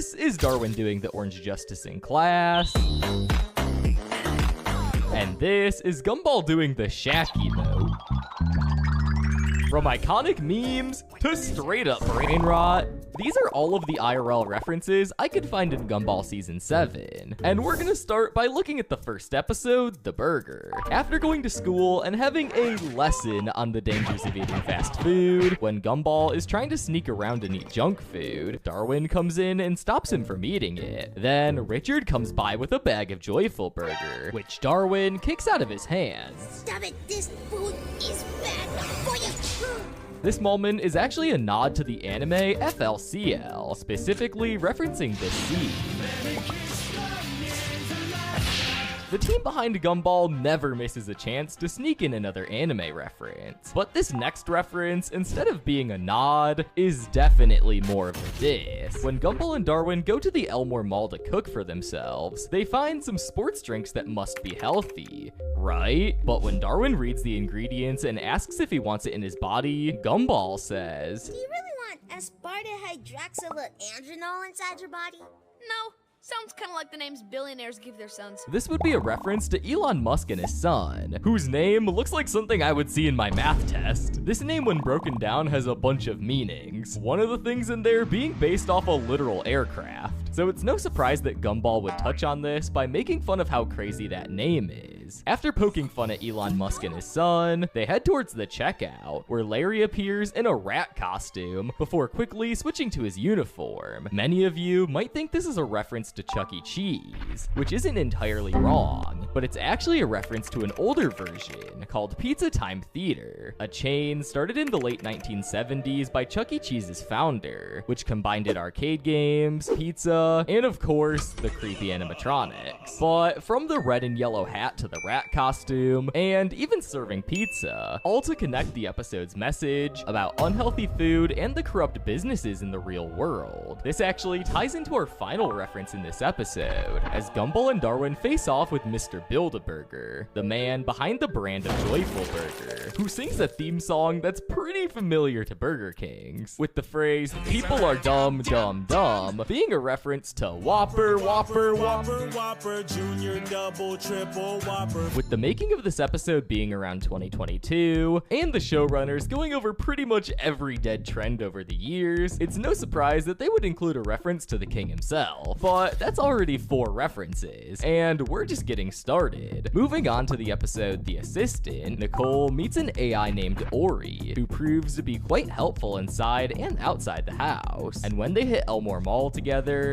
This is Darwin doing the orange justice in class. And this is Gunball doing the Shacky note. From iconic memes to straight up brain rot, these are all of the IRL references I could find in Gunball Season 7. And we're gonna start by looking at the first episode, The Burger. After going to school and having a lesson on the dangers of eating fast food, when Gunball is trying to sneak around and eat junk food, Darwin comes in and stops him from eating it. Then Richard comes by with a bag of Joyful Burger, which Darwin kicks out of his hands. Stop it, this food is bad for you. This moment is actually a nod to the anime FLCL, specifically referencing this scene. The team behind Gunball never misses a chance to sneak in another anime reference, but this next reference, instead of being a nod, is definitely more of a diss. When Gunball and Darwin go to the Elmore Mall to cook for themselves, they find some sports drinks that must be healthy, right? But when Darwin reads the ingredients and asks if he wants it in his body, Gunball says, Do you really want aspartame-hydroxyandronol inside your body? No. Sounds kind of like the names billionaires give their sons. This would be a reference to Elon Musk and his son, whose name looks like something I would see in my math test. This name, when broken down, has a bunch of meanings. One of the things in there being based off a literal aircraft. So it's no surprise that Gunball would touch on this by making fun of how crazy that name is. After poking fun at Elon Musk and his son, they head towards the checkout, where Larry appears in a rat costume before quickly switching to his uniform. Many of you might think this is a reference to Chuck E. Cheese, which isn't entirely wrong, but it's actually a reference to an older version called Pizza Time Theater, a chain started in the late 1970s by Chuck E. Cheese's founder, which combined arcade games, pizza, and of course, the creepy animatronics. But from the red and yellow hat to the rat costume, and even serving pizza, all to connect the episode's message about unhealthy food and the corrupt businesses in the real world. This actually ties into our final reference in this episode, as Gunball and Darwin face off with Mr. Build-A-Burger, the man behind the brand of Joyful Burger, who sings a theme song that's pretty familiar to Burger King's, with the phrase, "People are dumb, dumb, dumb," being a reference to Whopper, Whopper, Whopper, Whopper, Junior, Double, Triple, Whopper. With the making of this episode being around 2022, and the showrunners going over pretty much every dead trend over the years, it's no surprise that they would include a reference to the king himself. But that's already 4 references, and we're just getting started. Moving on to the episode The Assistant, Nicole meets an AI named Ori, who proves to be quite helpful inside and outside the house. And when they hit Elmore Mall together,